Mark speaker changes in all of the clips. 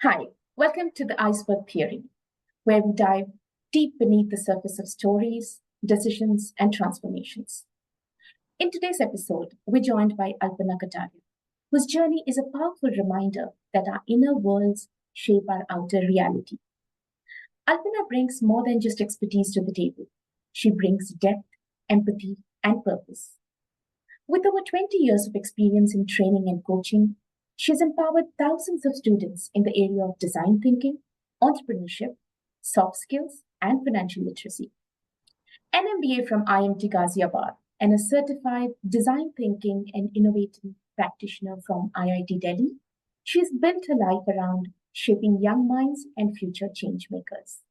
Speaker 1: Hi, welcome to the Iceberg Theory, where we dive deep beneath the surface of stories, decisions, and transformations. In today's episode, we're joined by Alpna Kataria, whose journey is a powerful reminder that our inner worlds shape our outer reality. Alpna brings more than just expertise to the table. She brings depth, empathy, and purpose. With over 20 years of experience in training and coaching, she has empowered thousands of students in the area of design thinking, entrepreneurship, soft skills, and financial literacy. An MBA from IIT Ghaziabad and a certified design thinking and innovative practitioner from IIT Delhi, she has built her life around shaping young minds and future change makers.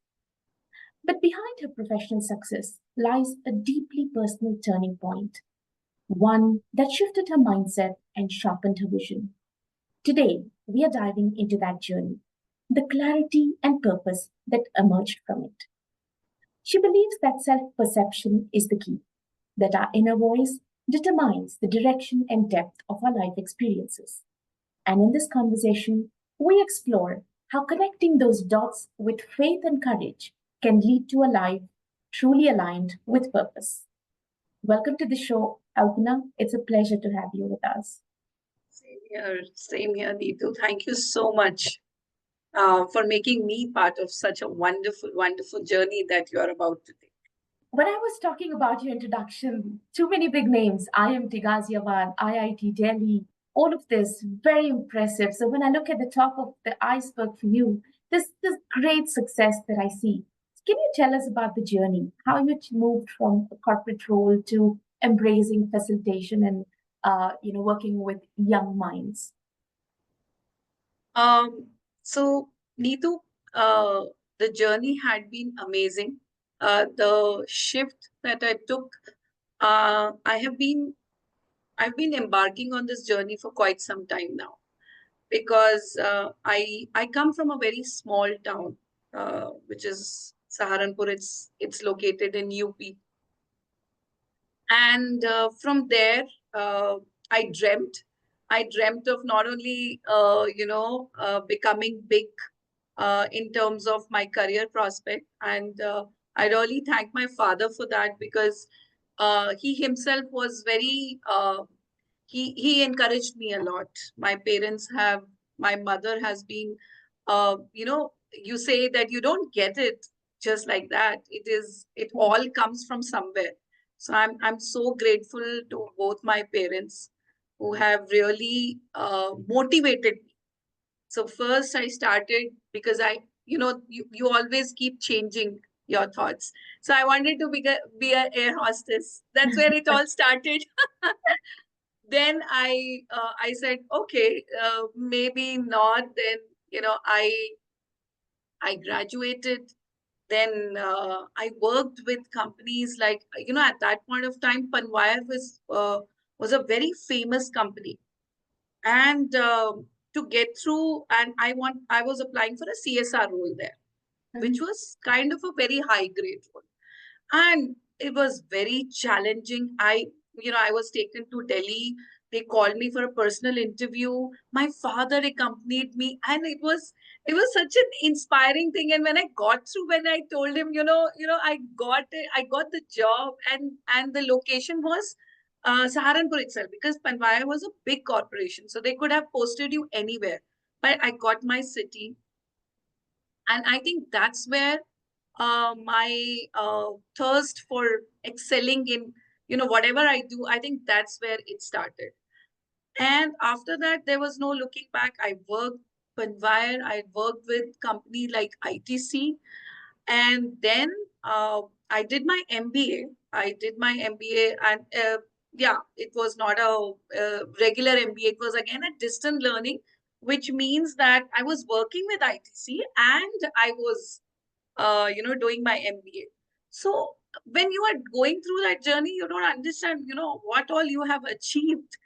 Speaker 1: But behind her professional success lies a deeply personal turning point, one that shifted her mindset and sharpened her vision. Today, we are diving into that journey, the clarity and purpose that emerged from it. She believes that self perception is the key, that our inner voice determines the direction and depth of our life experiences. And in this conversation, we explore how connecting those dots with faith and courage can lead to a life truly aligned with purpose. Welcome to the show, Alpna. It's a pleasure to have you with us.
Speaker 2: Same here, Neetu. Thank you so much for making me part of such a wonderful, wonderful journey that you are about to take.
Speaker 1: When I was talking about your introduction, too many big names, IIT Ghaziabad, IIT Delhi, all of this, very impressive. So when I look at the top of the iceberg for you, this great success that I see. Can you tell us about the journey, how you moved from a corporate role to embracing facilitation and working with young minds?
Speaker 2: So Neetu, the journey had been amazing. The shift that I took, I've been embarking on this journey for quite some time now, because I come from a very small town, which is Saharanpur. It's located in UP, and from there, uh, I dreamt. I dreamt of not only becoming big in terms of my career prospect, and I really thank my father for that, because he himself was very he encouraged me a lot. My mother has been, you say that you don't get it just like that. It all comes from somewhere. So I'm so grateful to both my parents, who have really motivated me. So first I started, because you always keep changing your thoughts. So I wanted to be an air hostess. That's where it all started. Then I said, okay, maybe not. Then I graduated. Then I worked with companies like, at that point of time, Panwire was a very famous company. And to get through, and I was applying for a CSR role there, which was kind of a very high grade role. And it was very challenging. I was taken to Delhi. They called me for a personal interview. My father accompanied me, and it was such an inspiring thing. And when I got through, when I told him, I got it, I got the job, and the location was Saharanpur itself, because Panwaya was a big corporation, so they could have posted you anywhere. But I got my city, and I think that's where my thirst for excelling in whatever I do, I think that's where it started. And after that, there was no looking back. I worked Panwire, I worked with company like ITC, and then I did my MBA. And yeah, it was not a regular MBA. It was again a distant learning, which means that I was working with ITC and I was doing my MBA. So when you are going through that journey, you don't understand, what all you have achieved.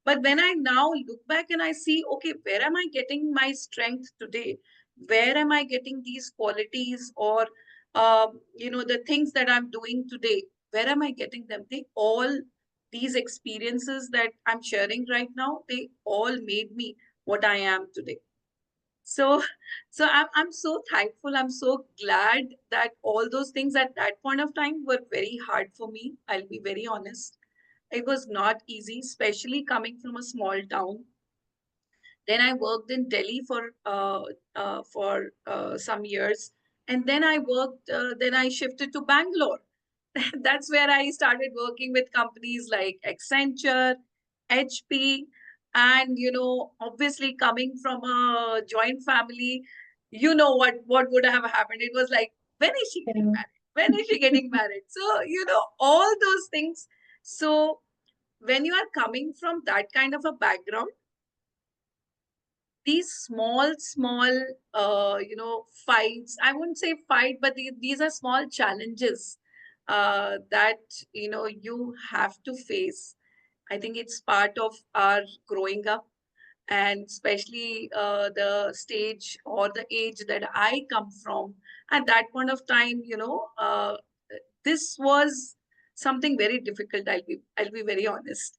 Speaker 2: But when I now look back and I see, okay, where am I getting my strength today? Where am I getting these qualities, or, the things that I'm doing today? Where am I getting them? These experiences that I'm sharing right now, they all made me what I am today. So, I'm so thankful. I'm so glad that all those things at that point of time were very hard for me. I'll be very honest. It was not easy, especially coming from a small town. Then I worked in Delhi for some years, and then I worked. Then I shifted to Bangalore. That's where I started working with companies like Accenture, HP, and obviously coming from a joint family, what would have happened. It was like, when is she getting
Speaker 1: Yeah.
Speaker 2: married? When is she getting married? So all those things. So when you are coming from that kind of a background, these small fights, I wouldn't say fight, but these are small challenges that you have to face. I think it's part of our growing up, and especially the stage or the age that I come from. At that point of time, this was something very difficult. I'll be very honest.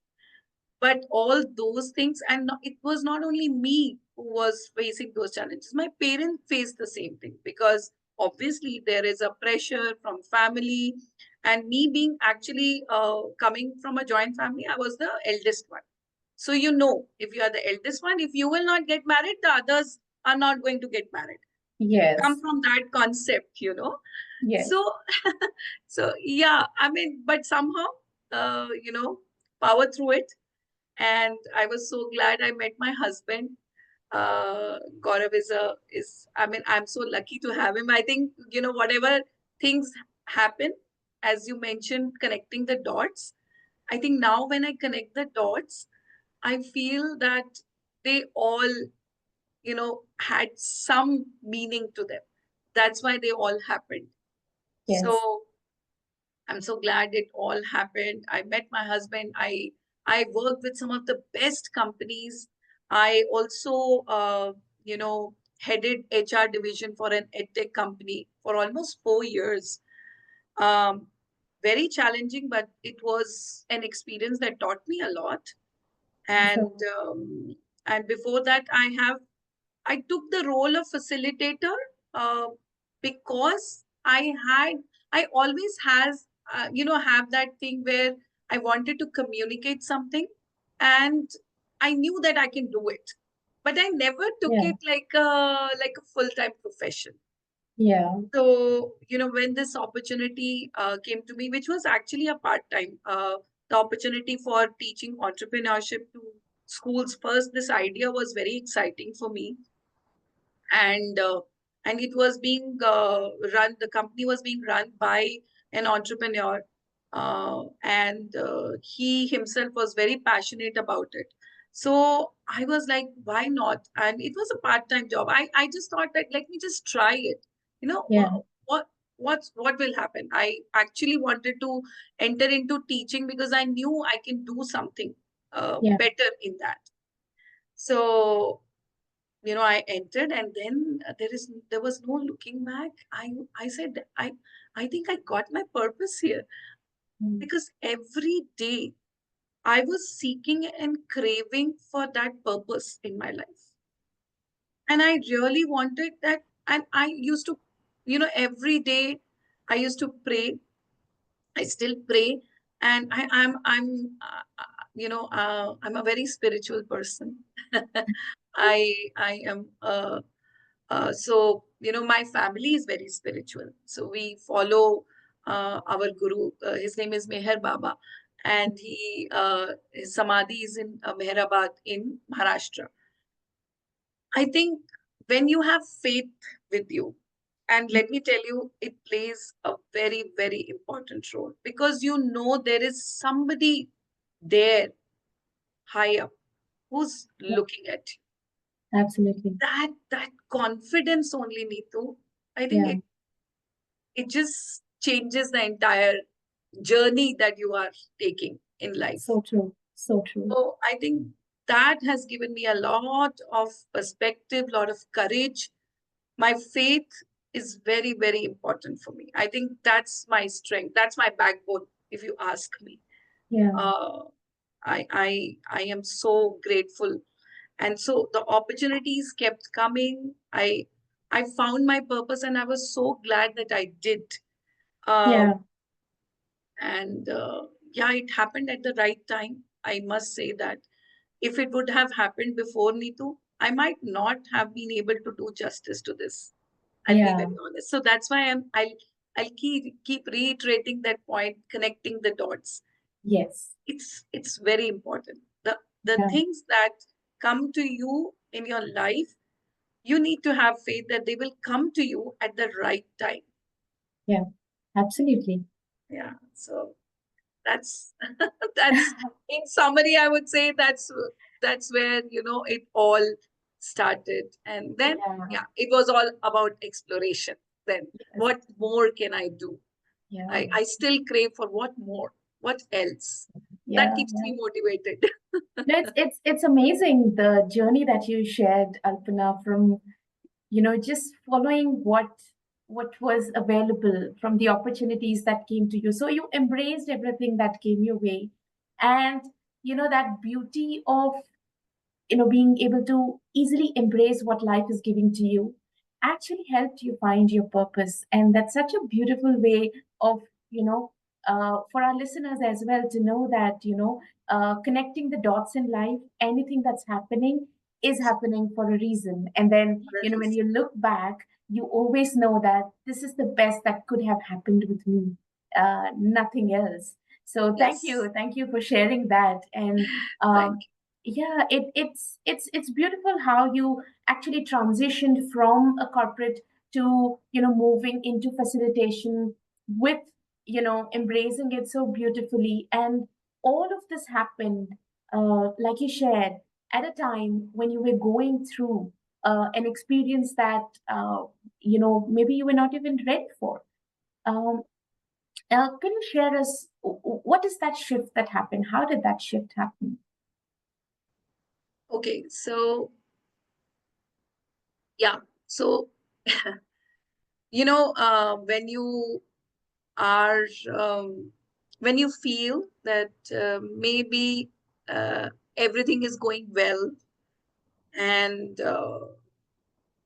Speaker 2: But all those things, and it was not only me who was facing those challenges. My parents faced the same thing, because obviously there is a pressure from family, and me being actually coming from a joint family, I was the eldest one. So if you are the eldest one, if you will not get married, the others are not going to get married. Come
Speaker 1: Yes.
Speaker 2: from that concept.
Speaker 1: Yes.
Speaker 2: So so yeah, I mean, but somehow power through it. And I was so glad I met my husband. Gaurav I mean, I'm so lucky to have him. I think, whatever things happen, as you mentioned, connecting the dots. I think now when I connect the dots, I feel that they all, had some meaning to them. That's why they all happened.
Speaker 1: Yes.
Speaker 2: So I'm so glad it all happened. I met my husband. I worked with some of the best companies. I also headed HR division for an edtech company for almost 4 years. Um, Very challenging, but it was an experience that taught me a lot.
Speaker 1: True.
Speaker 2: And before that, I took the role of facilitator, uh, because I always have that thing where I wanted to communicate something, and I knew that I can do it, but I never took
Speaker 1: Yeah.
Speaker 2: it like a full-time profession.
Speaker 1: Yeah.
Speaker 2: So, when this opportunity came to me, which was actually a part-time, the opportunity for teaching entrepreneurship to schools first, this idea was very exciting for me. and uh, and it was being run the company was being run by an entrepreneur, and he himself was very passionate about it. So I was like, why not? And it was a part-time job. I just thought that, let me just try it. you know
Speaker 1: Yeah.
Speaker 2: wha- what what will happen. I actually wanted to enter into teaching because I knew I can do something
Speaker 1: Yeah.
Speaker 2: better in that. So I entered, and then there was no looking back. I said, I think I got my purpose here,
Speaker 1: Mm.
Speaker 2: because every day I was seeking and craving for that purpose in my life, and I really wanted that. And I used to, every day I used to pray. I still pray, and I'm a very spiritual person. I am. So, my family is very spiritual. So we follow our guru. His name is Meher Baba, and his samadhi is in Meherabad in Maharashtra. I think when you have faith with you, and let me tell you, it plays a very, very important role, because there is somebody there high up who's
Speaker 1: Yeah.
Speaker 2: looking at you.
Speaker 1: Absolutely.
Speaker 2: That confidence only, Neetu, I think
Speaker 1: Yeah.
Speaker 2: it just changes the entire journey that you are taking in life.
Speaker 1: So true. So true.
Speaker 2: So I think that has given me a lot of perspective, lot of courage. My faith is very, very important for me. I think that's my strength. That's my backbone, if you ask me.
Speaker 1: Yeah.
Speaker 2: Uh, I am so grateful. And so the opportunities kept coming. I found my purpose, and I was so glad that I did.
Speaker 1: Yeah.
Speaker 2: Um, and yeah, it happened at the right time. I must say that if it would have happened before, Neetu, I might not have been able to do justice to this. I'll be
Speaker 1: Yeah.
Speaker 2: very honest. So that's why I'll keep reiterating that point, connecting the dots.
Speaker 1: Yes.
Speaker 2: It's very important. The
Speaker 1: Yeah.
Speaker 2: things that come to you in your life, you need to have faith that they will come to you at the right time.
Speaker 1: Yeah. Absolutely.
Speaker 2: Yeah. So that's that's in summary, I would say that's where it all started. And then
Speaker 1: Yeah.
Speaker 2: yeah, it was all about exploration. Then
Speaker 1: Yes.
Speaker 2: what more can I do?
Speaker 1: Yeah.
Speaker 2: I still crave for what more, what else. That
Speaker 1: Yeah.
Speaker 2: keeps
Speaker 1: Yeah.
Speaker 2: me motivated.
Speaker 1: No, it's amazing the journey that you shared, Alpana, from just following what was available from the opportunities that came to you. So you embraced everything that came your way, and that beauty of being able to easily embrace what life is giving to you actually helped you find your purpose. And that's such a beautiful way of for our listeners as well to know that connecting the dots in life, anything that's happening is happening for a reason. And then when you look back, you always know that this is the best that could have happened with me, nothing else. So
Speaker 2: Yes.
Speaker 1: thank you for sharing that. And
Speaker 2: Thank
Speaker 1: um, yeah, it's beautiful how you actually transitioned from a corporate to moving into facilitation with embracing it so beautifully. And all of this happened, like you shared, at a time when you were going through an experience that maybe you were not even ready for. um, can you share us what is that shift that happened? How did that shift happen?
Speaker 2: you. Okay, so yeah, so when you are when you feel that maybe uh, everything is going well, and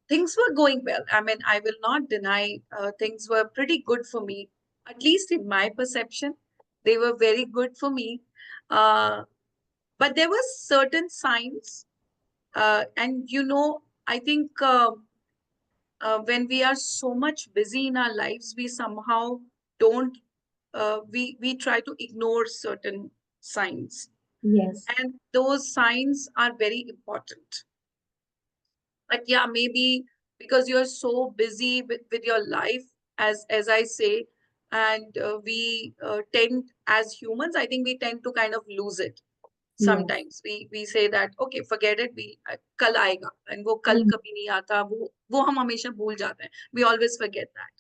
Speaker 2: things were going well. I mean, I will not deny things were pretty good for me, at least in my perception. They were very good for me. Uh, but there were certain signs, and I think when we are so much busy in our lives, we somehow don't, we try to ignore certain signs.
Speaker 1: Yes.
Speaker 2: And those signs are very important. But yeah, maybe because you're so busy with your life, as I say, and we tend, as humans, I think we tend to kind of lose it.
Speaker 1: Yes.
Speaker 2: Sometimes we say that okay, forget it, we kal aayega, and wo kal
Speaker 1: Mm,
Speaker 2: kabhi nahi aata, wo hum hamesha bhul jate hain. We always forget that.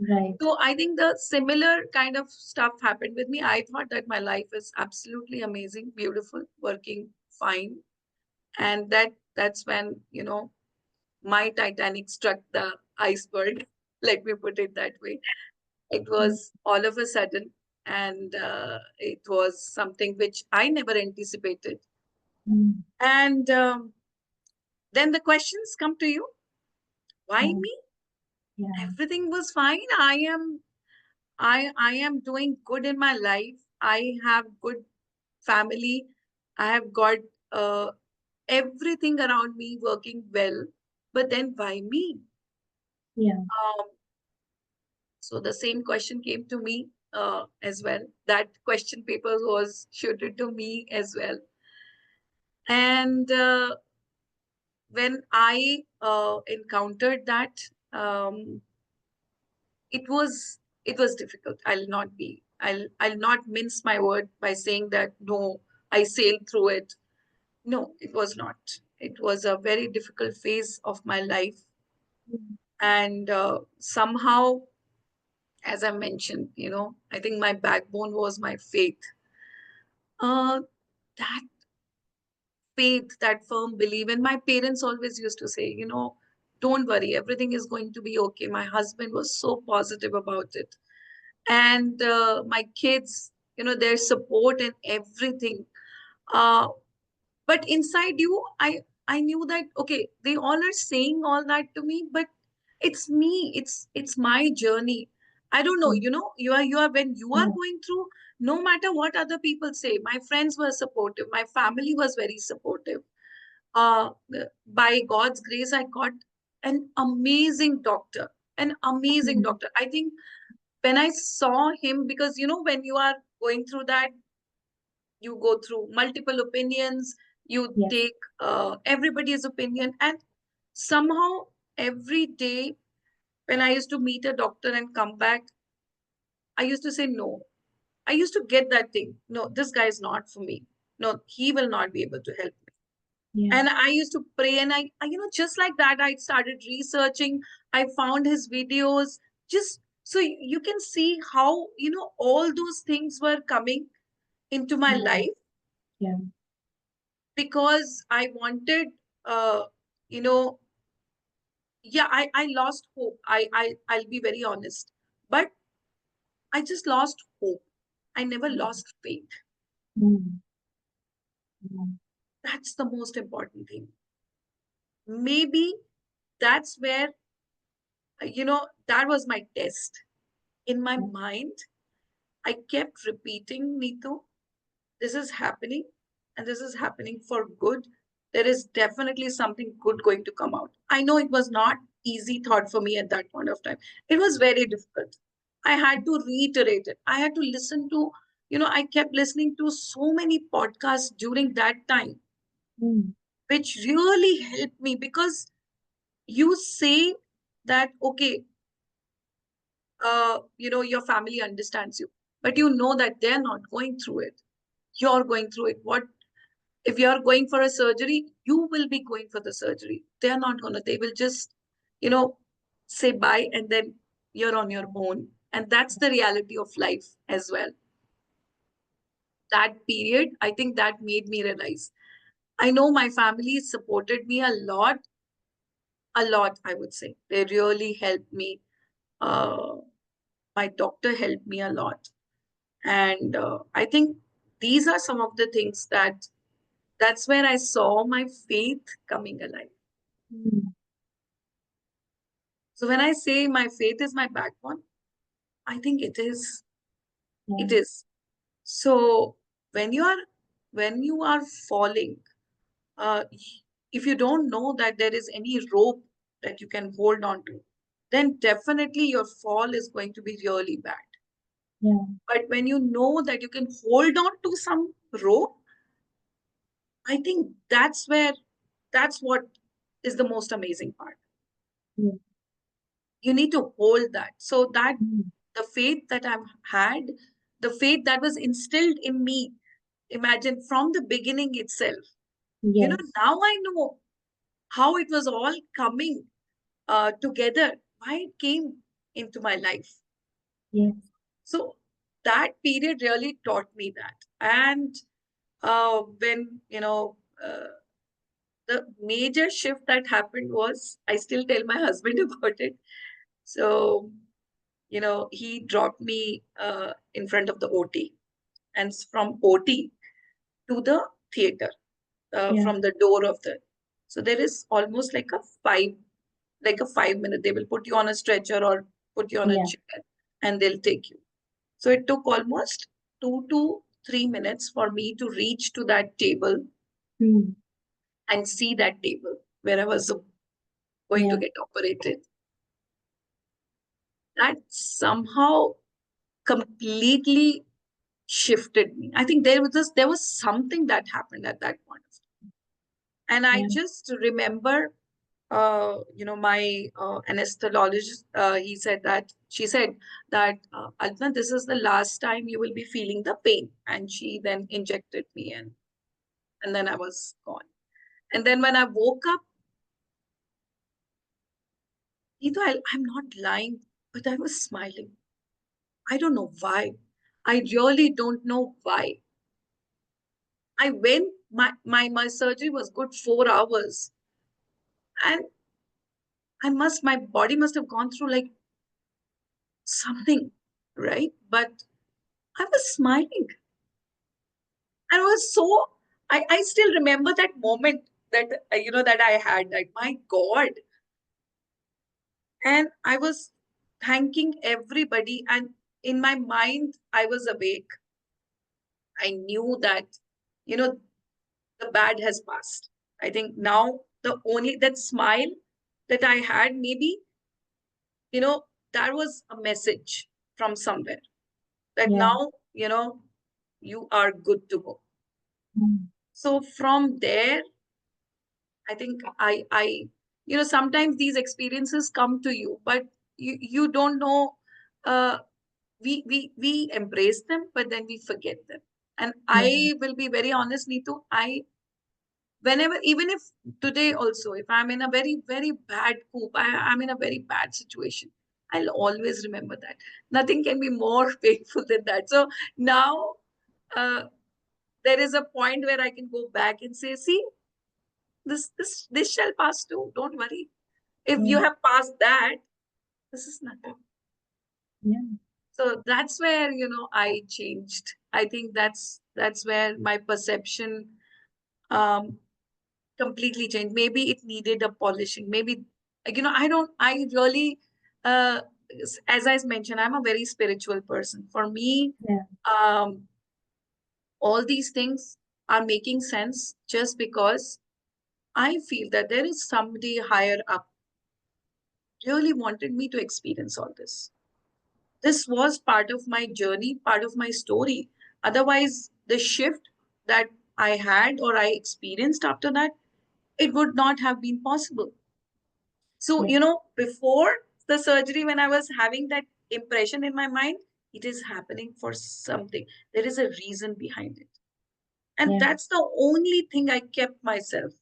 Speaker 1: right.
Speaker 2: So I think the similar kind of stuff happened with me. I thought that my life is absolutely amazing, beautiful, working fine, and that's when my Titanic struck the iceberg. Let me put it that way. It
Speaker 1: Mm,
Speaker 2: was all of a sudden, and it was something which I never anticipated.
Speaker 1: mm,
Speaker 2: And then the questions come to you: why
Speaker 1: yeah.
Speaker 2: me?
Speaker 1: Yeah.
Speaker 2: Everything was fine. I am doing good in my life. I have good family. I have got uh, everything around me working well. But then why me?
Speaker 1: Yeah.
Speaker 2: Um, So the same question came to me as well. That question paper was shooted to me as well. And when I encountered that, um, it was it was difficult. I'll not mince my word by saying that no, I sailed through it. No, it was not. It was a very difficult phase of my life,
Speaker 1: Mm,
Speaker 2: and somehow, as I mentioned, I think my backbone was my faith. That faith, that firm belief. And my parents always used to say, don't worry, everything is going to be okay. My husband was so positive about it. And my kids, their support and everything. Uh, but inside you, I I knew that, okay, they all are saying all that to me, but it's me. It's my journey. I don't know, when you are
Speaker 1: Yeah.
Speaker 2: going through, no matter what other people say, my friends were supportive, my family was very supportive. Uh, by God's grace, I got an amazing doctor, an amazing
Speaker 1: Mm.
Speaker 2: doctor. I think when I saw him, because when you are going through that, you go through multiple opinions, you
Speaker 1: Yes.
Speaker 2: take everybody's opinion, and somehow every day when I used to meet a doctor and come back, I used to say no. I used to get that thing. No, this guy is not for me. No, he will not be able to help me.
Speaker 1: Yeah.
Speaker 2: And I used to pray, and just like that, I started researching. I found his videos, just so you can see how, all those things were coming into my
Speaker 1: Yeah.
Speaker 2: life,
Speaker 1: Yeah.
Speaker 2: because I wanted, uh, you know, yeah, I lost hope. I'll be very honest, but I just lost hope. I never lost faith.
Speaker 1: Mm. Mm.
Speaker 2: That's the most important thing. Maybe that's where, that was my test. In my
Speaker 1: Yeah.
Speaker 2: mind, I kept repeating, Neetu, this is happening, and this is happening for good. There is definitely something good going to come out. I know it was not easy thought for me at that point of time. It was very difficult. I had to reiterate it. I had to listen to, I kept listening to so many podcasts during that time,
Speaker 1: Mm.
Speaker 2: which really helped me, because you say that, okay, your family understands you, but you know that they're not going through it. You're going through it. What if you're going for a surgery? You will be going for the surgery. They're not gonna. They will just, you know, say bye, and then you're on your own. And that's the reality of life as well. That period, I think that made me realize. I know my family supported me a lot. I would say they really helped me. Uh, my doctor helped me a lot. And I think these are some of the things that's where I saw my faith coming alive.
Speaker 1: Mm.
Speaker 2: So when I say my faith is my backbone, I think it is.
Speaker 1: Yeah.
Speaker 2: It is. So when you are when you are falling, uh, if you don't know that there is any rope that you can hold on to, then definitely your fall is going to be really bad.
Speaker 1: Yeah.
Speaker 2: But when you know that you can hold on to some rope, I think that's what is the most amazing part.
Speaker 1: Yeah.
Speaker 2: You need to hold that. So that
Speaker 1: Mm.
Speaker 2: the faith that I've had, the faith that was instilled in me, imagine from the beginning itself.
Speaker 1: Yes.
Speaker 2: Now I know how it was all coming together, why it came into my life.
Speaker 1: Yes.
Speaker 2: So that period really taught me that. And when, the major shift that happened was, I still tell my husband about it. So, he dropped me in front of the OT, and from OT to the theater,
Speaker 1: Yeah.
Speaker 2: from the door of the. So there is almost like a 5 minute. They will put you on a stretcher or put you on a
Speaker 1: Yeah.
Speaker 2: chair, and they'll take you. So it took almost 2 to 3 minutes for me to reach to that table
Speaker 1: Mm.
Speaker 2: and see that table where I was going to
Speaker 1: Yeah.
Speaker 2: get operated. That somehow completely shifted me. I think there was something that happened at that point. And I
Speaker 1: Yeah.
Speaker 2: just remember, my anesthesiologist, she said that, Alpna, this is the last time you will be feeling the pain. And she then injected me, and then I was gone. And then when I woke up, I'm not lying, but I was smiling. I don't know why. I really don't know why. I went, my surgery was good 4 hours. And my body must have gone through like something, right? But I was smiling. And I was so, I still remember that moment. that, that I had. Like, my God. And I was thanking everybody. And in my mind, I was awake. I knew that, you know, the bad has passed. I think now that smile that I had, maybe, that was a message from somewhere that
Speaker 1: Yeah.
Speaker 2: now, you are good to go.
Speaker 1: Mm.
Speaker 2: So from there, I think sometimes these experiences come to you, but you don't know. Uh, we embrace them, but then we forget them. And
Speaker 1: Yeah.
Speaker 2: I will be very honest, Neetu. Whenever, even if today also, if I'm in a very, very bad coop, I'm in a very bad situation, I'll always remember that. Nothing can be more painful than that. So now uh, there is a point where I can go back and say, see, this shall pass too. Don't worry. If you
Speaker 1: Yeah.
Speaker 2: have passed that, this is nothing.
Speaker 1: Yeah.
Speaker 2: So that's where, I changed. I think that's where my perception um, completely changed. Maybe it needed a polishing. Maybe, I really, uh, as I mentioned, I'm a very spiritual person. For me,
Speaker 1: Yeah.
Speaker 2: um, all these things are making sense just because I feel that there is somebody higher up really wanted me to experience all this. This was part of my journey, part of my story. Otherwise, the shift that I had or I experienced after that, it would not have been possible. So,
Speaker 1: Yeah.
Speaker 2: before the surgery, when I was having that impression in my mind, it is happening for something. There is a reason behind it. And
Speaker 1: Yeah.
Speaker 2: that's the only thing I kept myself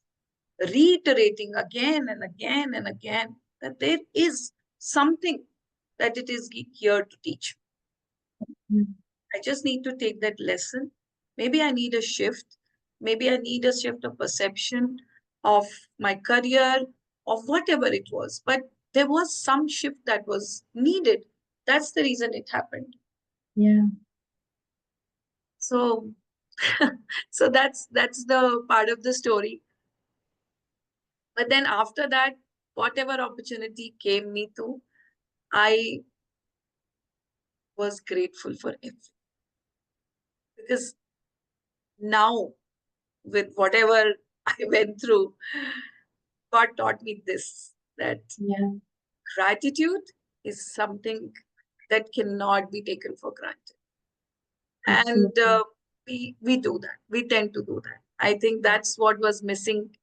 Speaker 2: reiterating again and again and again, that there is something that it is here to teach.
Speaker 1: Mm.
Speaker 2: I just need to take that lesson. Maybe I need a shift. Maybe I need a shift of perception of my career, of whatever it was. But there was some shift that was needed. That's the reason it happened.
Speaker 1: Yeah.
Speaker 2: So, so that's the part of the story. But then after that, whatever opportunity came me to, I was grateful for everything. Because now, with whatever I went through, God taught me this, that
Speaker 1: Yeah.
Speaker 2: gratitude is something that cannot be taken for granted. And
Speaker 1: Absolutely.
Speaker 2: we do that. We tend to do that. I think
Speaker 1: Yeah.
Speaker 2: that's what was missing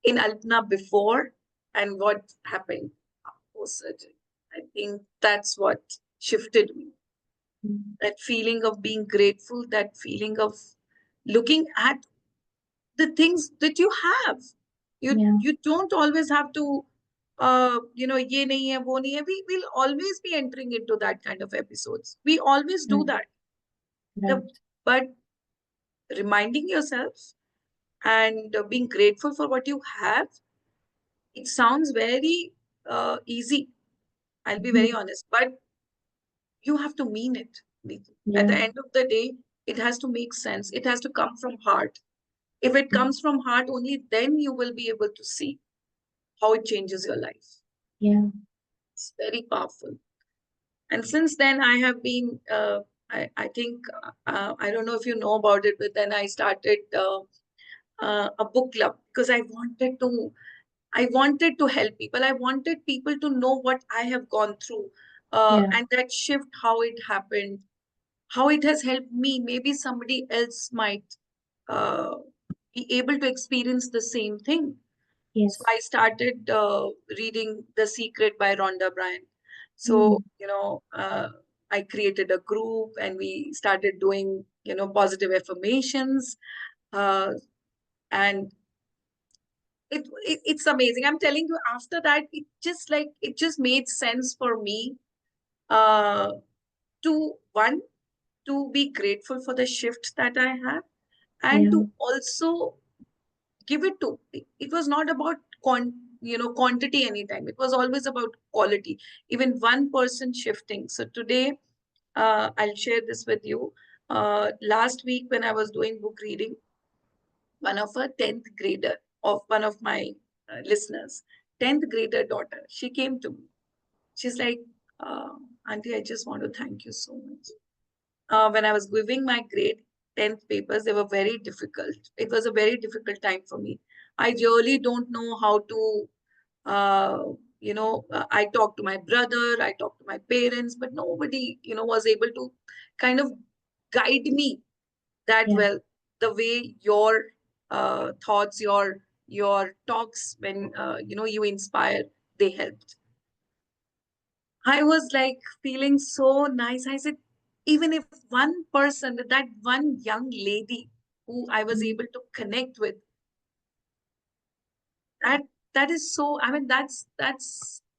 Speaker 2: in Alpna before and what happened post surgery. I think that's what shifted me.
Speaker 1: Mm.
Speaker 2: That feeling of being grateful, that feeling of looking at the things that you have.
Speaker 1: Yeah.
Speaker 2: You don't always have to ye nahi hai, wo nahi hai. We will always be entering into that kind of episodes. We always do
Speaker 1: Right.
Speaker 2: that.
Speaker 1: Right.
Speaker 2: But reminding yourself and being grateful for what you have, it sounds very easy. I'll be very
Speaker 1: Mhm.
Speaker 2: honest, but you have to mean it, Neetu. At the
Speaker 1: Yeah.
Speaker 2: end of the day, it has to make sense. It has to come from heart. If it
Speaker 1: Yeah.
Speaker 2: comes from heart, only then you will be able to see how it changes your life.
Speaker 1: Yeah.
Speaker 2: It's very powerful. And since then, I have been, I think, I don't know if you know about it, but then I started a book club because I wanted to help people. I wanted people to know what I have gone through,
Speaker 1: Yeah.
Speaker 2: and that shift, how it happened, how it has helped me. Maybe somebody else might uh, be able to experience the same thing. So
Speaker 1: Yes.
Speaker 2: I started reading The Secret by Rhonda Byrne. So,
Speaker 1: Mm.
Speaker 2: I created a group and we started doing, positive affirmations. Uh, and it's amazing. I'm telling you, after that, it just made sense for me uh, to one, to be grateful for the shift that I have, and
Speaker 1: Yeah.
Speaker 2: to also give it to. It was not about quantity anytime. It was always about quality. Even one person shifting. So today, I'll share this with you. Last week when I was doing book reading, one of a 10th grader. of one of my listeners, 10th grader daughter. She came to me. She's like, Auntie, I just want to thank you so much. When I was giving my grade 10th papers, they were very difficult. It was a very difficult time for me. I really don't know how to, I talked to my brother, I talked to my parents, but nobody, was able to kind of guide me that
Speaker 1: Yeah.
Speaker 2: well. The way your thoughts, your talks, when, you inspire, they helped. I was like feeling so nice. I said, even if one person, that one young lady who I was
Speaker 1: Mm.
Speaker 2: able to connect with, that that is so, I mean, that's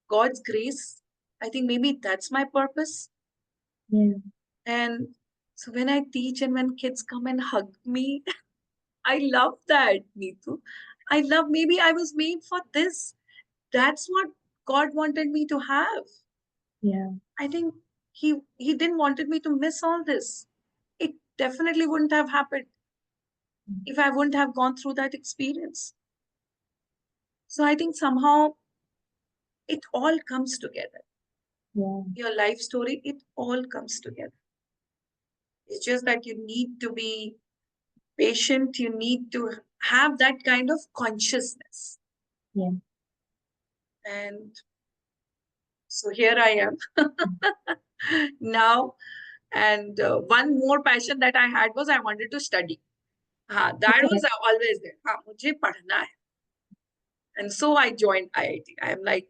Speaker 2: God's grace. I think maybe that's my purpose.
Speaker 1: Yeah.
Speaker 2: And so when I teach and when kids come and hug me, I love that, Neetu. I love, maybe I was made for this. That's what God wanted me to have.
Speaker 1: Yeah.
Speaker 2: I think he didn't wanted me to miss all this. It definitely wouldn't have happened
Speaker 1: Mm.
Speaker 2: if I wouldn't have gone through that experience. So I think somehow it all comes together.
Speaker 1: Yeah.
Speaker 2: Your life story, it all comes together. It's just that you need to be patient. You need to have that kind of consciousness.
Speaker 1: Yeah.
Speaker 2: And so here I am now. And one more passion that I had was I wanted to study. That
Speaker 1: Okay.
Speaker 2: was always there. मुझे पढ़ना है. And so I joined IIT. I am like,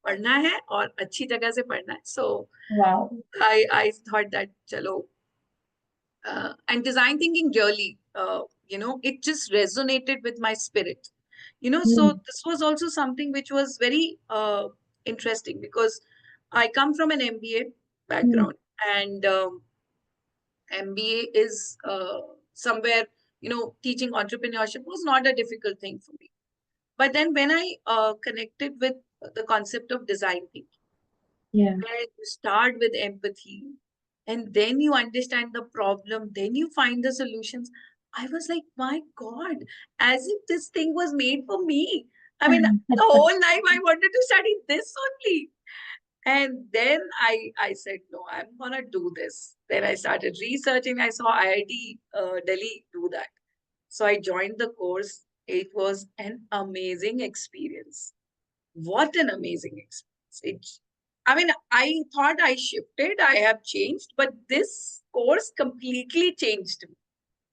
Speaker 2: पढ़ना है और अच्छी जगह से पढ़ना है. So
Speaker 1: Wow.
Speaker 2: I thought that chalo. And design thinking really, it just resonated with my spirit. So
Speaker 1: Mm.
Speaker 2: this was also something which was very interesting because I come from an MBA
Speaker 1: Mm.
Speaker 2: background, and MBA is somewhere, teaching entrepreneurship was not a difficult thing for me. But then when I connected with the concept of design thinking,
Speaker 1: Yeah.
Speaker 2: where you start with empathy and then you understand the problem, then you find the solutions. I was like, my God, as if this thing was made for me. I mean, the whole life I wanted to study this only. And then I said, no, I'm gonna do this. Then I started researching. I saw IIT Delhi do that. So I joined the course. It was an amazing experience. What an amazing experience. I mean, I thought I shifted, I have changed, but this course completely changed me.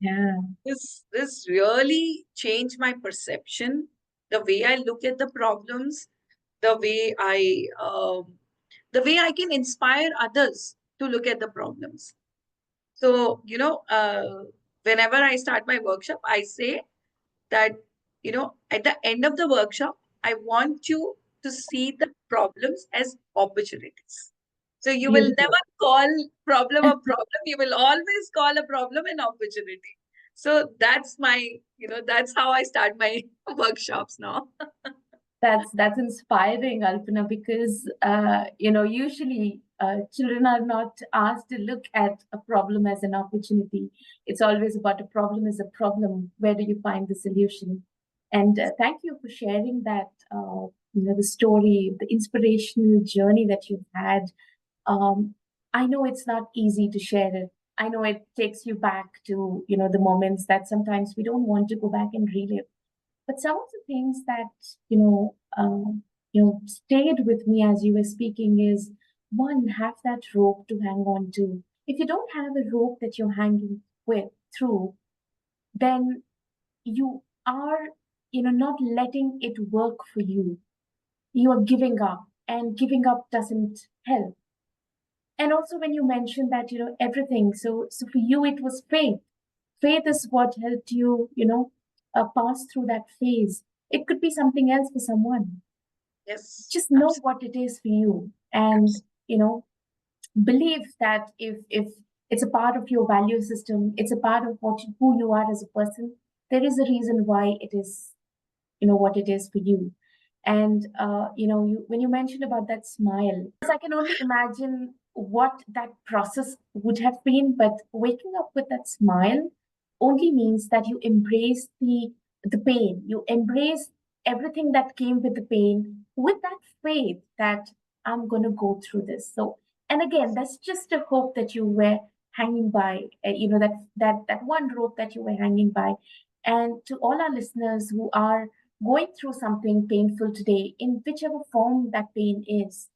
Speaker 1: Yeah.
Speaker 2: This really changed my perception, the way I look at the problems, the way I can inspire others to look at the problems. So, whenever I start my workshop, I say that, at the end of the workshop, I want you to see the problems as opportunities. So you will
Speaker 1: Beautiful.
Speaker 2: never call problem a problem. You will always call a problem an opportunity. So that's how I start my workshops now.
Speaker 1: That's inspiring, Alpana, because usually children are not asked to look at a problem as an opportunity. It's always about a problem is a problem. Where do you find the solution? And thank you for sharing that. The story, the inspirational journey that you've had. Um, I know it's not easy to share it. I know it takes you back to the moments that sometimes we don't want to go back and relive. But some of the things that stayed with me as you were speaking is one, have that rope to hang on to. If you don't have a rope that you're hanging with through, then you are not letting it work for you. You are giving up, and giving up doesn't help. And also when you mentioned that everything, so for you it was faith. Faith is what helped you pass through that phase. It could be something else for someone.
Speaker 2: Yes,
Speaker 1: Just know what it is for you, and
Speaker 2: absolutely.
Speaker 1: believe that if it's a part of your value system, it's a part of who you are as a person. There is a reason why it is what it is for you. And when you mentioned about that smile, I can only imagine what that process would have been. But waking up with that smile only means that you embrace the pain. You embrace everything that came with the pain with that faith that I'm going to go through this. So, and again, that's just a hope that you were hanging by, that one rope that you were hanging by. And to all our listeners who are going through something painful today, in whichever form that pain is,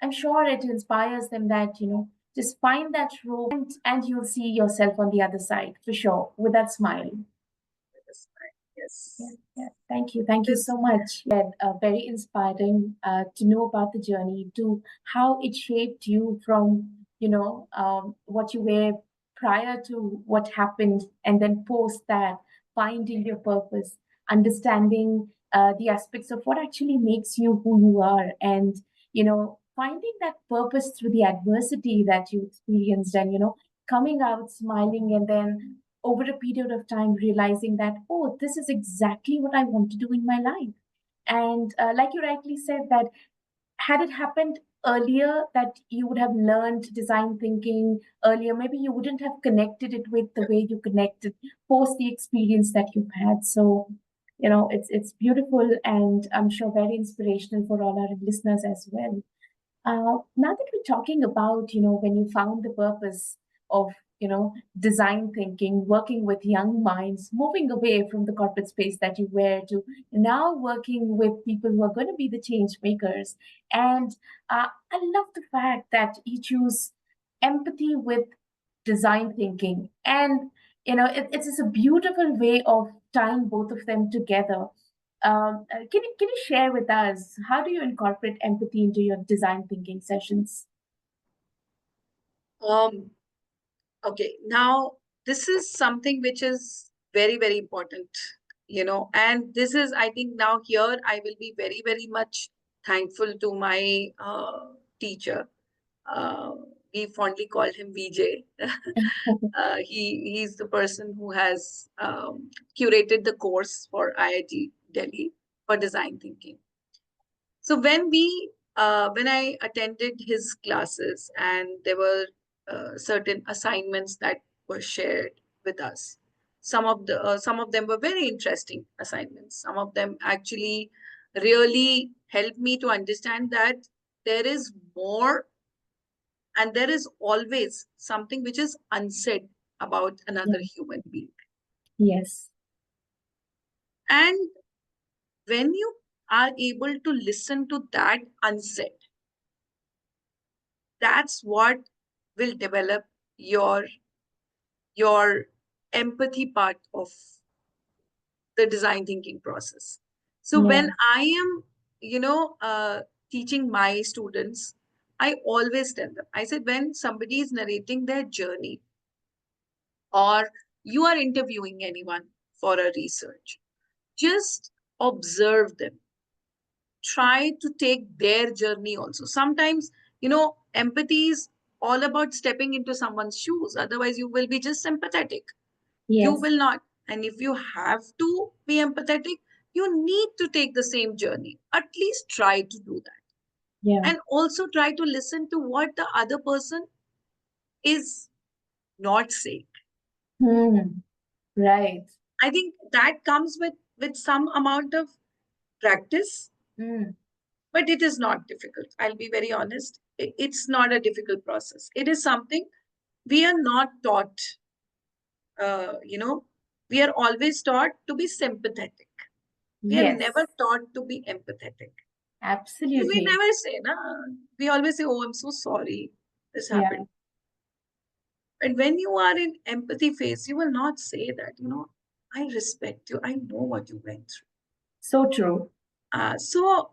Speaker 1: I'm sure it inspires them that, just find that rope and you'll see yourself on the other side for sure with that smile. Yeah,
Speaker 2: Yes.
Speaker 1: yeah. Thank you. Thank you
Speaker 2: This,
Speaker 1: so much. Very inspiring to know about the journey, to how it shaped you from, what you were prior to what happened, and then post that, finding your purpose, understanding the aspects of what actually makes you who you are, and, finding that purpose through the adversity that you experienced, and, coming out smiling, and then over a period of time realizing that, oh, this is exactly what I want to do in my life. And like you rightly said, that had it happened earlier, that you would have learned design thinking earlier, maybe you wouldn't have connected it with the way you connected post the experience that you've had. So, it's beautiful, and I'm sure very inspirational for all our listeners as well. Now that we're talking about, when you found the purpose of, design thinking, working with young minds, moving away from the corporate space that you were to now working with people who are going to be the change makers. And I love the fact that you choose empathy with design thinking. And, it's a beautiful way of tying both of them together. Can you share with us how do you incorporate empathy into your design thinking sessions?
Speaker 2: um, okay, now this is something which is very, very important, and this is, I think now here I will be very, very much thankful to my teacher. Uh, we fondly call him VJ. He's the person who has curated the course for IIT Delhi for design thinking. So when I attended his classes, and there were certain assignments that were shared with us. Some of them were very interesting assignments. Some of them actually really helped me to understand that there is more, and there is always something which is unsaid about another
Speaker 1: Yeah.
Speaker 2: human being.
Speaker 1: Yes.
Speaker 2: And when you are able to listen to that unsaid, that's what will develop your your empathy part of the design thinking process. So when
Speaker 1: Yeah.
Speaker 2: I am, teaching my students, I always tell them, I said, when somebody is narrating their journey, or you are interviewing anyone for a research, just observe them, try to take their journey also. Sometimes, empathy is all about stepping into someone's shoes. Otherwise, you will be just sympathetic. You
Speaker 1: Yes.
Speaker 2: will not. And if you have to be empathetic, you need to take the same journey. At least try to do that.
Speaker 1: Yeah.
Speaker 2: And also try to listen to what the other person is not saying.
Speaker 1: Hmm. Right.
Speaker 2: I think that comes with some amount of practice,
Speaker 1: Hmm.
Speaker 2: but it is not difficult. I'll be very honest. It's not a difficult process. It is something we are not taught. Uh, you know, we are always taught to be sympathetic. We are
Speaker 1: Yes.
Speaker 2: never taught to be empathetic. We
Speaker 1: Absolutely.
Speaker 2: never say, nah. We always say, oh, I'm so sorry. This
Speaker 1: Yeah.
Speaker 2: happened. But when you are in empathy phase, you will not say that, I respect you. I know what you went through.
Speaker 1: So true.
Speaker 2: So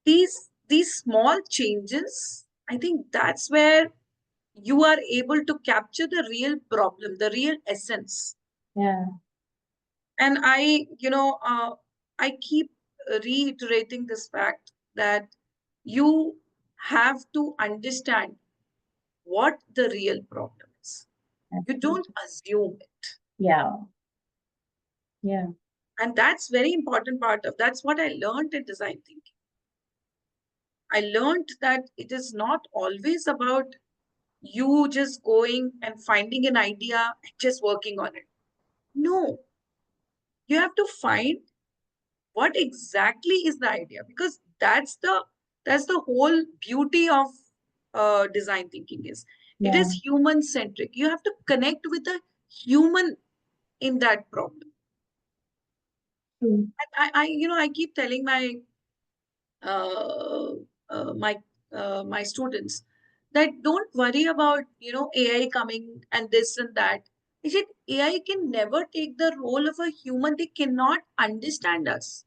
Speaker 2: these small changes, I think that's where you are able to capture the real problem, the real essence.
Speaker 1: Yeah.
Speaker 2: And I keep reiterating this fact that you have to understand what the real problem is. You don't
Speaker 1: Absolutely.
Speaker 2: assume it.
Speaker 1: Yeah. Yeah.
Speaker 2: And that's very important part of that's what I learned in design thinking. I learned that it is not always about you just going and finding an idea and just working on it. No, You have to find what exactly is the idea, because that's the whole beauty of design thinking is it
Speaker 1: Yeah.
Speaker 2: is human centric. You have to connect with a human in that problem.
Speaker 1: True.
Speaker 2: I keep telling uh, uh, my my students that don't worry about AI coming and this and that. Is it AI can never take the role of a human? They cannot understand us.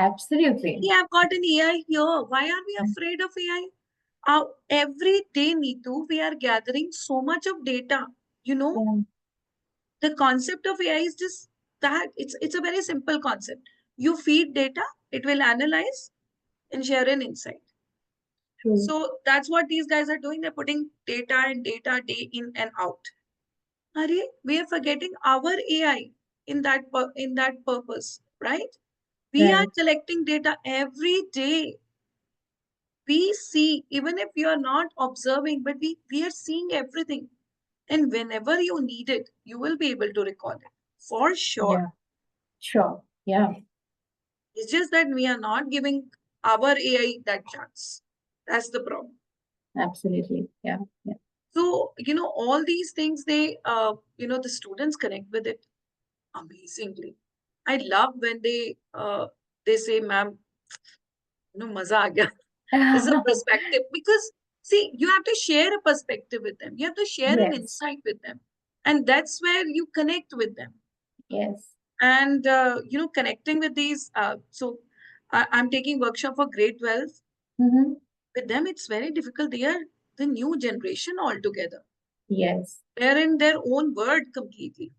Speaker 1: Absolutely.
Speaker 2: We have got an AI here. Why are we afraid of AI? Every day, Neetu, we are gathering so much of data. You know,
Speaker 1: Yeah.
Speaker 2: the concept of AI is just that it's a very simple concept. You feed data, it will analyze and share an insight.
Speaker 1: True.
Speaker 2: So that's what these guys are doing. They're putting data and data day in and out. Are we are forgetting our AI in that purpose, right? We are
Speaker 1: Right.
Speaker 2: collecting data every day. We see, even if you are not observing, but we are seeing everything. And whenever you need it, you will be able to recall it for sure.
Speaker 1: Yeah. Sure. Yeah.
Speaker 2: It's just that we are not giving our AI that chance. That's the problem.
Speaker 1: Absolutely. Yeah. Yeah.
Speaker 2: So, all these things, the students connect with it amazingly. I love when they say, ma'am, maza aa gaya. This is a perspective, because see, you have to share a perspective with them. You have to share an
Speaker 1: Yes.
Speaker 2: insight with them. And that's where you connect with them.
Speaker 1: Yes.
Speaker 2: And, connecting with these, I'm taking workshop for grade 12.
Speaker 1: Mm-hmm.
Speaker 2: With them, it's very difficult. They are the new generation altogether.
Speaker 1: Yes.
Speaker 2: They're in their own world completely.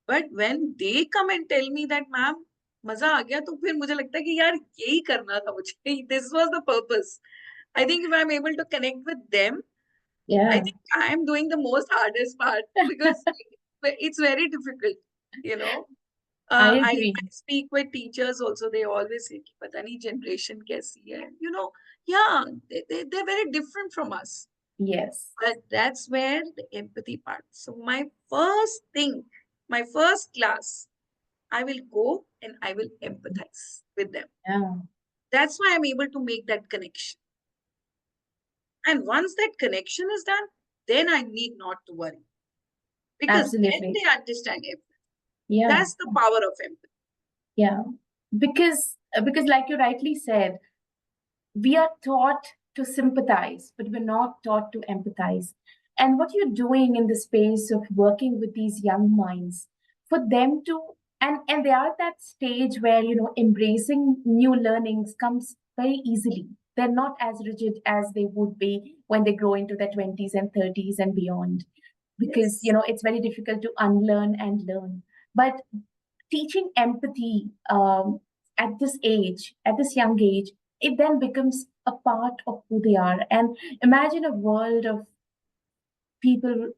Speaker 2: But when they come and tell me that, ma'am, मजा आ गया, तो फिर मुझे लगता है कि यार यही करना था मुझे. This was the purpose. I think if I'm able to connect with them, I
Speaker 1: Yeah.
Speaker 2: think I'm doing the most hardest part, because it's very difficult, you know.
Speaker 1: I
Speaker 2: I
Speaker 1: agree.
Speaker 2: speak with teachers also. They always say, कि पता नहीं generation कैसी है. Yeah, they're very different from us.
Speaker 1: Yes.
Speaker 2: But that's where the empathy part. So my first class, I will go and I will empathize with them.
Speaker 1: Yeah.
Speaker 2: That's why I'm able to make that connection. And once that connection is done, then I need not to worry, because then
Speaker 1: Absolutely.
Speaker 2: they understand everything.
Speaker 1: Yeah.
Speaker 2: That's the power of empathy.
Speaker 1: Yeah. Because like you rightly said, we are taught to sympathize, but we're not taught to empathize. And what you're doing in the space of working with these young minds, for them to, and they are at that stage where, embracing new learnings comes very easily. They're not as rigid as they would be when they grow into their 20s and 30s and beyond, because,
Speaker 2: Yes.
Speaker 1: it's very difficult to unlearn and learn. But teaching empathy at this age, at this young age, it then becomes a part of who they are. And imagine a world of people,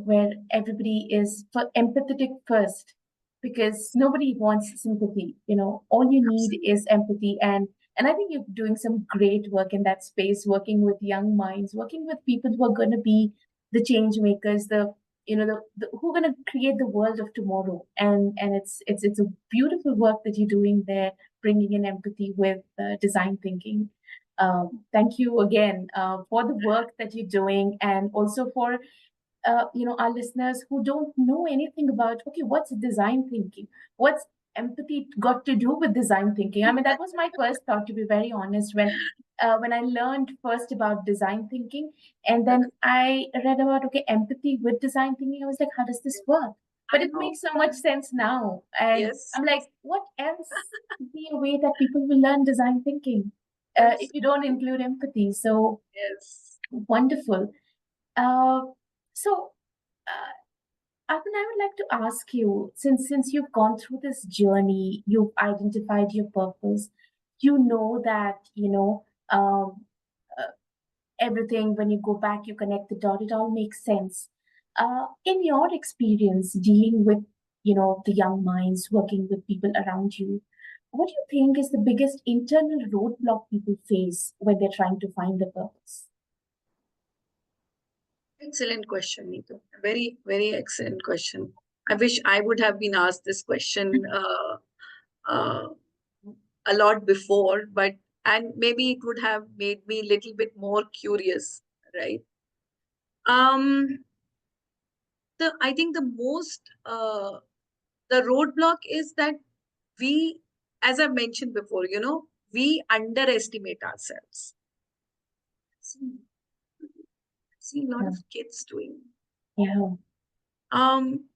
Speaker 1: where everybody is empathetic first, because nobody wants sympathy. All you need
Speaker 2: Absolutely.
Speaker 1: is empathy. And I think you're doing some great work in that space, working with young minds, working with people who are going to be the change makers, the who are going to create the world of tomorrow. And it's a beautiful work that you're doing there, bringing in empathy with design thinking. Thank you again for the work that you're doing, and also for our listeners who don't know anything about, okay, what's design thinking, what's empathy got to do with design thinking. I mean, that was my first thought, to be very honest, when I learned first about design thinking, and then I read about, okay, empathy with design thinking. I was like, how does this work? But
Speaker 2: I
Speaker 1: it
Speaker 2: know.
Speaker 1: makes so much sense now, and
Speaker 2: Yes.
Speaker 1: I'm like, what else could be a way that people will learn design thinking if you don't
Speaker 2: Absolutely.
Speaker 1: include empathy? So
Speaker 2: Yes.
Speaker 1: wonderful. uh, so, Arpan, I would like to ask you, since you've gone through this journey, you've identified your purpose, you know that, uh, everything, when you go back, you connect the dot, it all makes sense. In your experience dealing with, the young minds, working with people around you, what do you think is the biggest internal roadblock people face when they're trying to find the purpose?
Speaker 2: Excellent question, Neetu. Very, very excellent question. I wish I would have been asked this question uh, a lot before, and maybe it would have made me a little bit more curious, right? Um, I think the roadblock is that we, as I mentioned before, we underestimate ourselves. See a lot
Speaker 1: Yeah.
Speaker 2: of kids doing.
Speaker 1: Yeah.
Speaker 2: Um,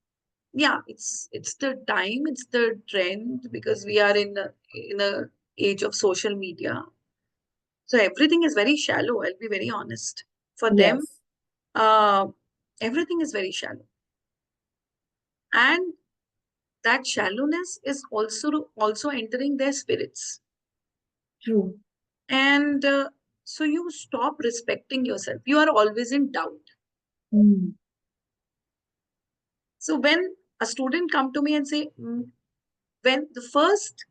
Speaker 2: yeah, it's the time, it's the trend because we are in a age of social media. So everything is very shallow. I'll be very honest. For them,
Speaker 1: Yes.
Speaker 2: uh, everything is very shallow, and that shallowness is also entering their spirits,
Speaker 1: True.
Speaker 2: and so you stop respecting yourself. You are always in doubt.
Speaker 1: Mm.
Speaker 2: So when a student come to me and say, when the first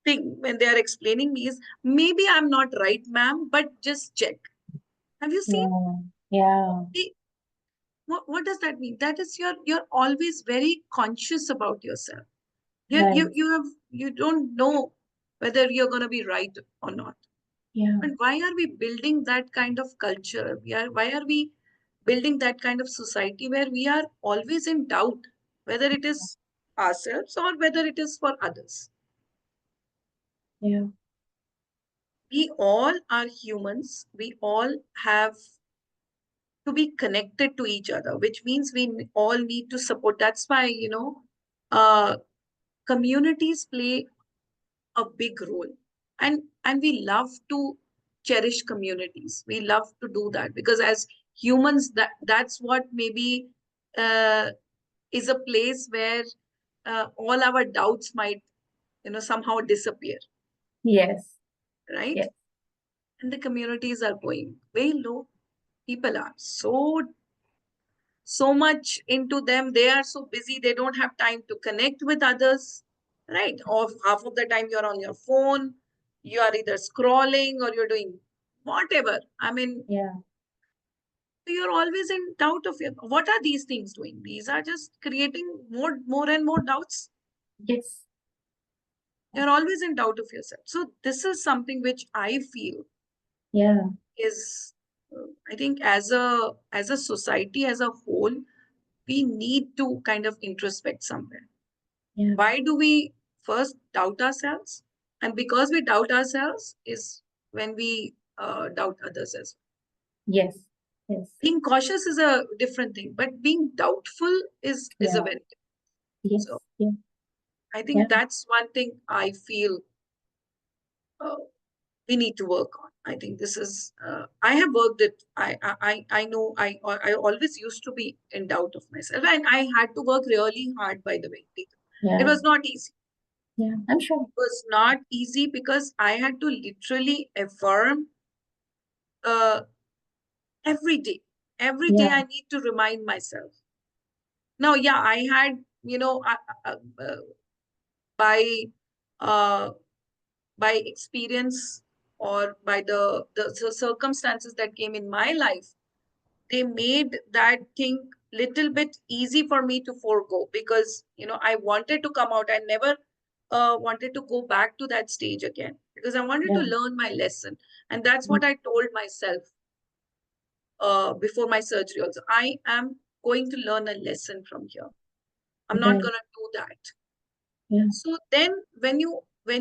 Speaker 2: thing when they are explaining me is maybe I'm not right, ma'am, but just check. Have you seen?
Speaker 1: Yeah. Yeah.
Speaker 2: See, what does that mean? That is you're always very conscious about yourself.
Speaker 1: Right.
Speaker 2: You don't know whether you're gonna be right or not.
Speaker 1: Yeah.
Speaker 2: But why are we building that kind of culture? Why are we building that kind of society where we are always in doubt whether it is ourselves or whether it is for others?
Speaker 1: Yeah.
Speaker 2: We all are humans. We all have to be connected to each other, which means we all need to support. That's why, uh, communities play a big role. And we love to cherish communities. We love to do that because as humans, that's what maybe uh, is a place where all our doubts might, somehow disappear,
Speaker 1: Yes.
Speaker 2: right?
Speaker 1: Yes.
Speaker 2: And the communities are going way low. People are so much into them. They are so busy, they don't have time to connect with others, right? Or half of the time you're on your phone, you are either scrolling or you're doing whatever. I mean,
Speaker 1: Yeah.
Speaker 2: you're always in doubt of what are these things doing? These are just creating more and more doubts.
Speaker 1: Yes.
Speaker 2: You're always in doubt of yourself. So this is something which I feel
Speaker 1: Yeah.
Speaker 2: is I think as a society as a whole, we need to kind of introspect somewhere.
Speaker 1: Yeah.
Speaker 2: Why do we first doubt ourselves? And because we doubt ourselves is when we doubt others as well.
Speaker 1: Yes. Yes.
Speaker 2: Being cautious is a different thing, but being doubtful is a
Speaker 1: Yeah.
Speaker 2: very different.
Speaker 1: Yes.
Speaker 2: So
Speaker 1: Yeah.
Speaker 2: I
Speaker 1: Yeah.
Speaker 2: think that's one thing I feel uh, we need to work on. I think this is I have worked it. I know I always used to be in doubt of myself, and I had to work really hard. By the way, it
Speaker 1: Yeah.
Speaker 2: was not easy.
Speaker 1: Yeah. I'm sure.
Speaker 2: Was not easy because I had to literally affirm uh, every day. Every day
Speaker 1: Yeah.
Speaker 2: I need to remind myself. Now, yeah, I had, by uh, by experience or by the circumstances that came in my life, they made that thing little bit easy for me to forego because, I wanted to come out. I never wanted to go back to that stage again because I wanted to
Speaker 1: Yeah.
Speaker 2: learn my lesson. And that's
Speaker 1: Mm.
Speaker 2: what I told myself before my surgery also. I am going to learn a lesson from here. I'm not
Speaker 1: Right.
Speaker 2: going to do that.
Speaker 1: Yeah.
Speaker 2: So then when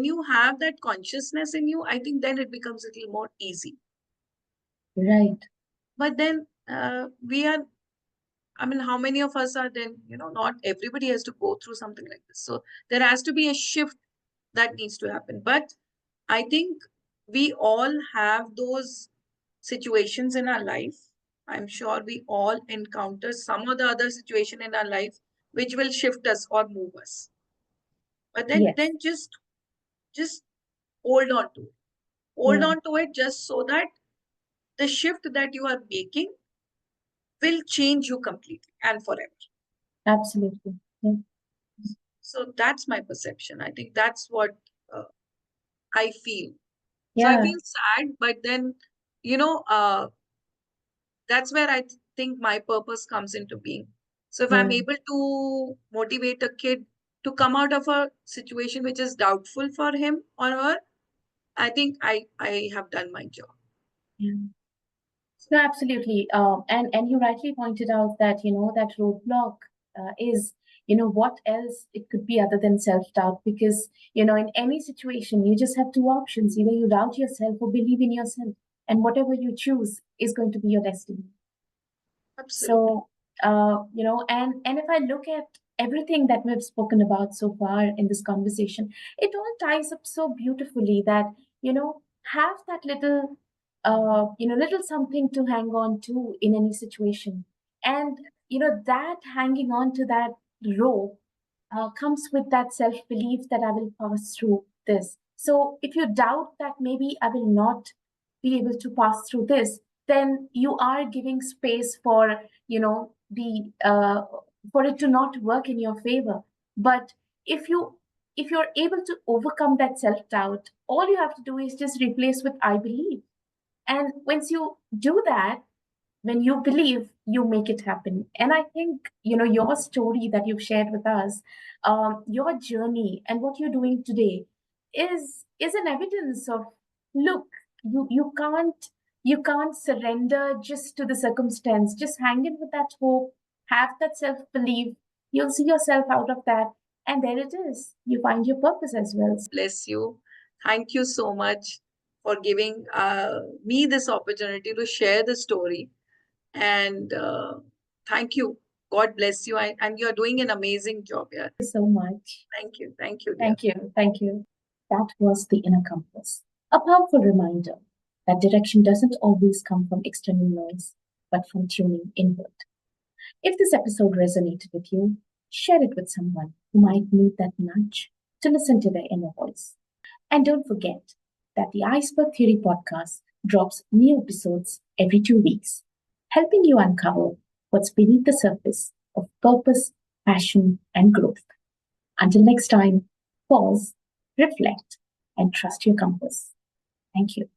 Speaker 2: you have that consciousness in you, I think then it becomes a little more easy.
Speaker 1: Right.
Speaker 2: But then we are, I mean, how many of us are then, not everybody has to go through something like this. So there has to be a shift that needs to happen. But I think we all have those situations in our life. I'm sure we all encounter some or the other situation in our life which will shift us or move us. But then
Speaker 1: Yes.
Speaker 2: then just hold on to it. Hold
Speaker 1: Yeah.
Speaker 2: on to it just so that the shift that you are making will change you completely and forever.
Speaker 1: Absolutely. Yeah.
Speaker 2: So that's my perception. I think that's what uh, I feel. So I
Speaker 1: Yeah.
Speaker 2: feel sad, but then, that's where I think my purpose comes into being. So if I'm able to motivate a kid to come out of a situation which is doubtful for him or her, I think I have done my job.
Speaker 1: Yeah. No, absolutely. And you rightly pointed out that, that roadblock is, what else it could be other than self-doubt? Because, in any situation, you just have two options. Either you doubt yourself or believe in yourself. And whatever you choose is going to be your destiny.
Speaker 2: Absolutely.
Speaker 1: So, and if I look at everything that we've spoken about so far in this conversation, it all ties up so beautifully that, have that little something to hang on to in any situation. And, that hanging on to that rope comes with that self belief that I will pass through this. So if you doubt that maybe I will not be able to pass through this, then you are giving space for the for it to not work in your favor. But if you're able to overcome that self doubt, all you have to do is just replace with I believe. And once you do that, when you believe, you make it happen. And I think your story that you've shared with us, your journey and what you're doing today is an evidence of, look, you can't surrender just to the circumstance. Just hang in with that hope, have that self belief. You'll see yourself out of that, and there it is. You find your purpose as well.
Speaker 2: Bless you. Thank you so much for giving me this opportunity to share the story. And thank you. God bless you. And you're doing an amazing job here.
Speaker 1: Thank you so much.
Speaker 2: Thank you. Thank you, dear.
Speaker 1: Thank you. Thank you. That was the inner compass, a powerful reminder that direction doesn't always come from external noise, but from tuning inward. If this episode resonated with you, share it with someone who might need that nudge to listen to their inner voice. And don't forget that the Iceberg Theory podcast drops new episodes every 2 weeks, helping you uncover what's beneath the surface of purpose, passion, and growth. Until next time, pause, reflect, and trust your compass. Thank you.